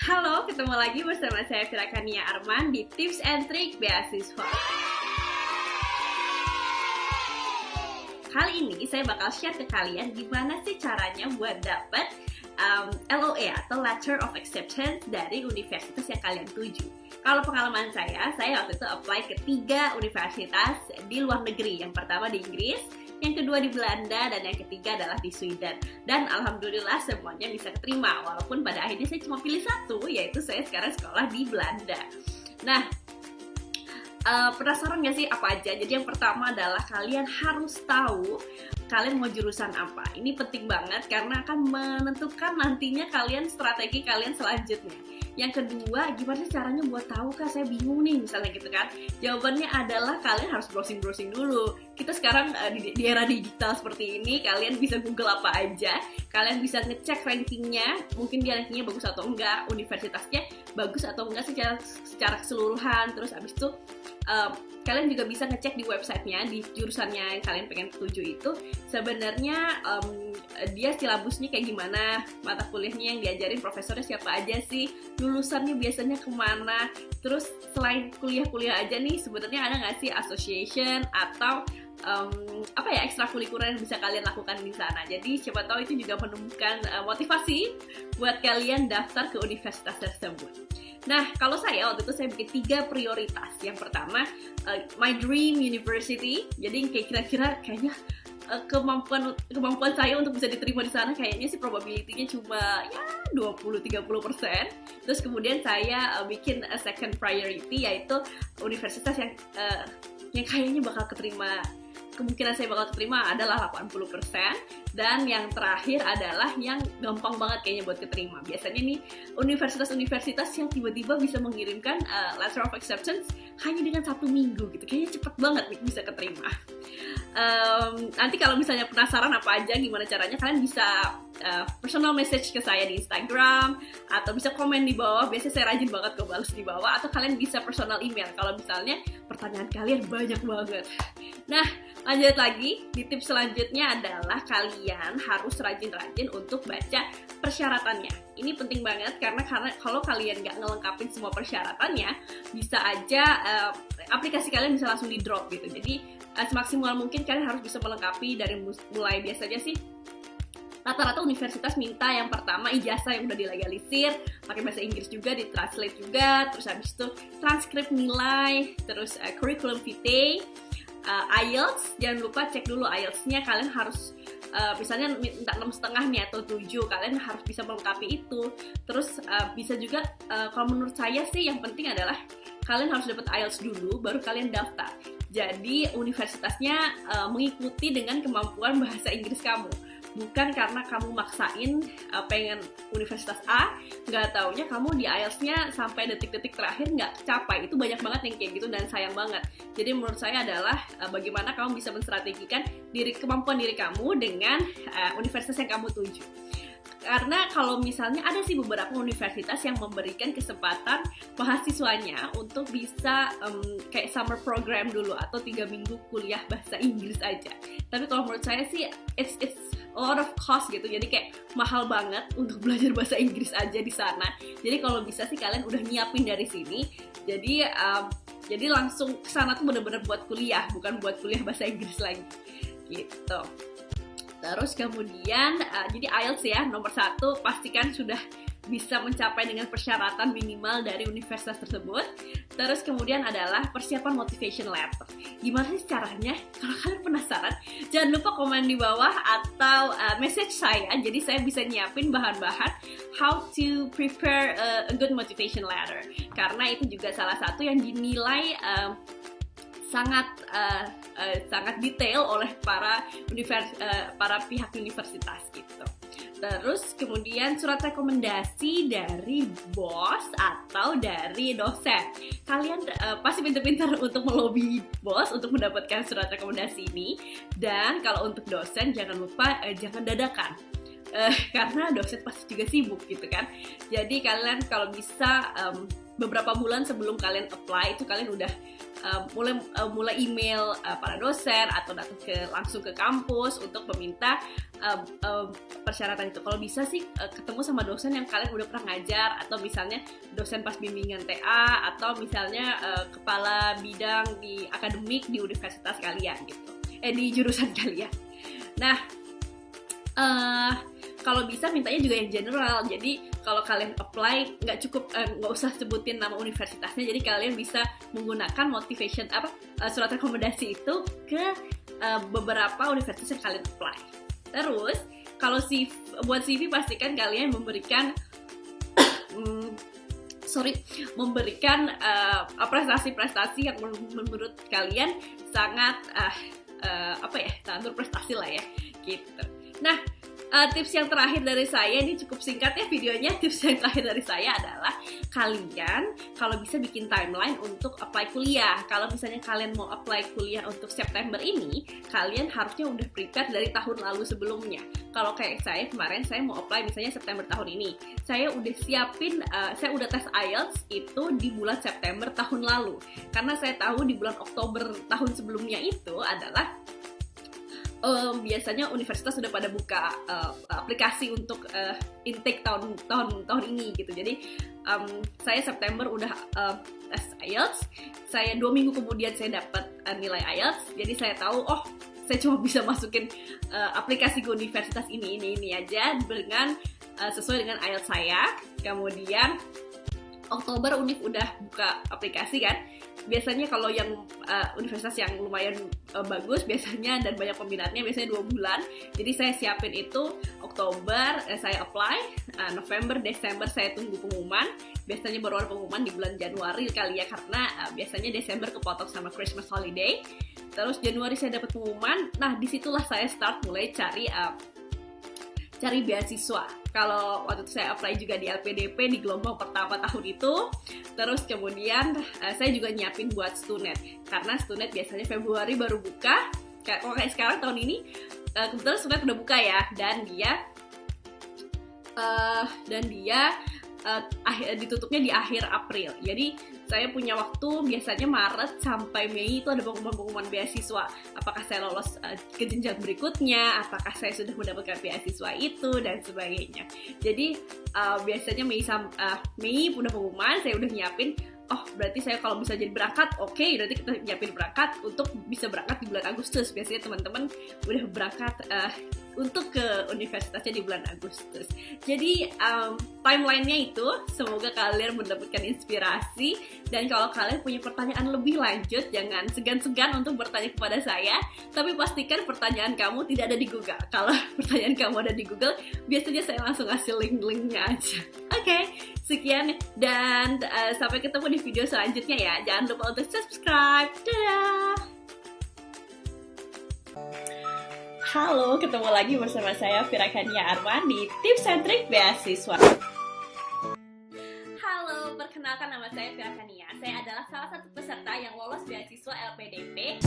Halo, ketemu lagi bersama saya Firakania Arman di Tips and Trik Beasiswa. Kali ini saya bakal share ke kalian gimana sih caranya buat dapat LOA atau Letter of Acceptance dari universitas yang kalian tuju. Kalau pengalaman saya waktu itu apply ke 3 universitas di luar negeri. Yang pertama di Inggris, yang kedua di Belanda, dan yang ketiga adalah di Sweden. Dan alhamdulillah semuanya bisa keterima, walaupun pada akhirnya saya cuma pilih satu, yaitu saya sekarang sekolah di Belanda. Nah, penasaran gak sih apa aja? Jadi yang pertama adalah kalian harus tahu kalian mau jurusan apa. Ini penting banget karena akan menentukan nantinya strategi kalian selanjutnya. Yang kedua, gimana sih caranya buat tahu kak saya bingung nih misalnya gitu kan? Jawabannya adalah kalian harus browsing dulu. Kita sekarang di era digital seperti ini, kalian bisa Google apa aja, kalian bisa ngecek rankingnya, mungkin dia rankingnya bagus atau enggak, universitasnya bagus atau enggak secara keseluruhan. Terus abis itu kalian juga bisa ngecek di websitenya, di jurusannya yang kalian pengen tuju itu sebenarnya dia silabusnya kayak gimana, mata kuliahnya yang diajarin profesornya siapa aja sih, lulusannya biasanya kemana. Terus selain kuliah-kuliah aja nih, sebenarnya ada nggak sih association atau ekstrakurikuler yang bisa kalian lakukan di sana. Jadi siapa tahu itu juga menumbuhkan motivasi buat kalian daftar ke universitas tersebut. Nah, kalau saya waktu itu saya bikin 3 prioritas. Yang pertama, my dream university. Jadi kayaknya kemampuan saya untuk bisa diterima di sana kayaknya sih probability-nya cuma ya 20-30%. Terus kemudian saya bikin a second priority, yaitu universitas yang kayaknya bakal keterima, kemungkinan saya bakal keterima adalah 80%. Dan yang terakhir adalah yang gampang banget kayaknya buat keterima. Biasanya nih universitas-universitas yang tiba-tiba bisa mengirimkan letter of acceptance hanya dengan 1 minggu gitu. Kayaknya cepet banget nih bisa keterima. Nanti kalau misalnya penasaran apa aja gimana caranya, kalian bisa personal message ke saya di Instagram atau bisa komen di bawah. Biasanya saya rajin banget kok balas di bawah, atau kalian bisa personal email kalau misalnya pertanyaan kalian banyak banget. Nah, lanjut lagi, di tips selanjutnya adalah kalian harus rajin-rajin untuk baca persyaratannya. Ini penting banget karena kalau kalian nggak ngelengkapin semua persyaratannya, bisa aja aplikasi kalian bisa langsung di drop gitu. Jadi semaksimal mungkin kalian harus bisa melengkapi dari mulai biasanya sih. Rata-rata universitas minta yang pertama ijazah yang udah dilegalisir, pakai bahasa Inggris juga, ditranslate juga, terus habis itu transkrip nilai, terus curriculum vitae, IELTS, jangan lupa cek dulu IELTS-nya, kalian harus misalnya minta 6,5 nih atau 7, kalian harus bisa melengkapi itu. Terus bisa juga kalau menurut saya sih yang penting adalah kalian harus dapat IELTS dulu baru kalian daftar. Jadi universitasnya mengikuti dengan kemampuan bahasa Inggris kamu. Bukan karena kamu maksain pengen universitas A, nggak taunya kamu di IELTS-nya sampai detik-detik terakhir nggak capai. Itu banyak banget yang kayak gitu dan sayang banget. Jadi menurut saya adalah bagaimana kamu bisa menstrategikan kemampuan diri kamu dengan universitas yang kamu tuju. Karena kalau misalnya ada sih beberapa universitas yang memberikan kesempatan mahasiswanya untuk bisa kayak summer program dulu atau 3 minggu kuliah bahasa Inggris aja. Tapi kalau menurut saya sih it's a lot of cost gitu, jadi kayak mahal banget untuk belajar bahasa Inggris aja di sana. Jadi kalau bisa sih kalian udah nyiapin dari sini. Jadi langsung ke sana tuh bener-bener buat kuliah, bukan buat kuliah bahasa Inggris lagi gitu. Terus kemudian jadi IELTS ya nomor 1, pastikan sudah bisa mencapai dengan persyaratan minimal dari universitas tersebut. Terus kemudian adalah persiapan motivation letter. Gimana sih caranya? Kalau kalian penasaran, jangan lupa komen di bawah atau message saya. Jadi saya bisa nyiapin bahan-bahan how to prepare a good motivation letter. Karena itu juga salah satu yang dinilai sangat detail oleh para pihak universitas gitu. Terus kemudian surat rekomendasi dari bos atau dari dosen. Kalian pasti pintar-pintar untuk melobi bos untuk mendapatkan surat rekomendasi ini. Dan kalau untuk dosen jangan lupa jangan dadakan. Karena dosen pasti juga sibuk gitu kan. Jadi kalian kalau bisa beberapa bulan sebelum kalian apply itu kalian udah mulai email para dosen atau datang langsung ke kampus untuk meminta persyaratan itu. Kalau bisa sih ketemu sama dosen yang kalian udah pernah ngajar, atau misalnya dosen pas bimbingan TA, atau misalnya kepala bidang di akademik di universitas kalian gitu, di jurusan kalian. Nah, kalau bisa mintanya juga yang general. Jadi kalau kalian apply nggak usah sebutin nama universitasnya. Jadi kalian bisa menggunakan motivation surat rekomendasi itu ke beberapa universitas yang kalian apply. Terus kalau buat CV pastikan kalian memberikan prestasi-prestasi yang menurut kalian sangat sangat berprestasi lah ya gitu. Nah, tips yang terakhir dari saya, ini cukup singkat ya videonya. Tips yang terakhir dari saya adalah kalian kalau bisa bikin timeline untuk apply kuliah. Kalau misalnya kalian mau apply kuliah untuk September ini, kalian harusnya udah prepare dari tahun lalu sebelumnya. Kalau kayak saya kemarin, saya mau apply misalnya September tahun ini, saya udah siapin, saya udah tes IELTS itu di bulan September tahun lalu, karena saya tahu di bulan Oktober tahun sebelumnya itu adalah biasanya universitas sudah pada buka aplikasi untuk intake tahun ini gitu. Jadi saya September udah tes IELTS, saya 2 minggu kemudian saya dapat nilai IELTS. Jadi saya tahu, saya cuma bisa masukin aplikasi ke universitas ini aja dengan sesuai dengan IELTS saya. Kemudian Oktober Univ udah buka aplikasi kan. Biasanya kalau yang universitas yang lumayan bagus biasanya dan banyak peminatnya biasanya 2 bulan. Jadi saya siapin itu Oktober, saya apply, November, Desember saya tunggu pengumuman. Biasanya baru ada pengumuman di bulan Januari kali ya, karena biasanya Desember kepotong sama Christmas holiday. Terus Januari saya dapat pengumuman. Nah, disitulah saya start mulai cari beasiswa. Kalau waktu itu saya apply juga di LPDP di gelombang pertama tahun itu. Terus kemudian saya juga nyiapin buat Stunet, karena Stunet biasanya Februari baru buka. Kalau kayak sekarang tahun ini kebetulan Stunet udah buka ya, dan dia ditutupnya di akhir April. Jadi saya punya waktu biasanya Maret sampai Mei itu ada pengumuman beasiswa. Apakah saya lolos ke jenjang berikutnya, apakah saya sudah mendapatkan beasiswa itu, dan sebagainya. Jadi biasanya Mei udah pengumuman, saya udah nyiapin, berarti saya kalau bisa jadi berangkat, berarti kita nyiapin berangkat untuk bisa berangkat di bulan Agustus. Biasanya teman-teman udah berangkat untuk ke universitasnya di bulan Agustus. Jadi timelinenya itu, semoga kalian mendapatkan inspirasi. Dan kalau kalian punya pertanyaan lebih lanjut, jangan segan-segan untuk bertanya kepada saya. Tapi pastikan pertanyaan kamu tidak ada di Google. Kalau pertanyaan kamu ada di Google, biasanya saya langsung ngasih link-linknya aja. Oke, sekian dan sampai ketemu di video selanjutnya ya. Jangan lupa untuk subscribe. Dadah! Halo, ketemu lagi bersama saya Virakania Arman di Tips and Trik Beasiswa. Halo, perkenalkan nama saya Virakania. Saya adalah salah satu peserta yang lolos beasiswa LPDP.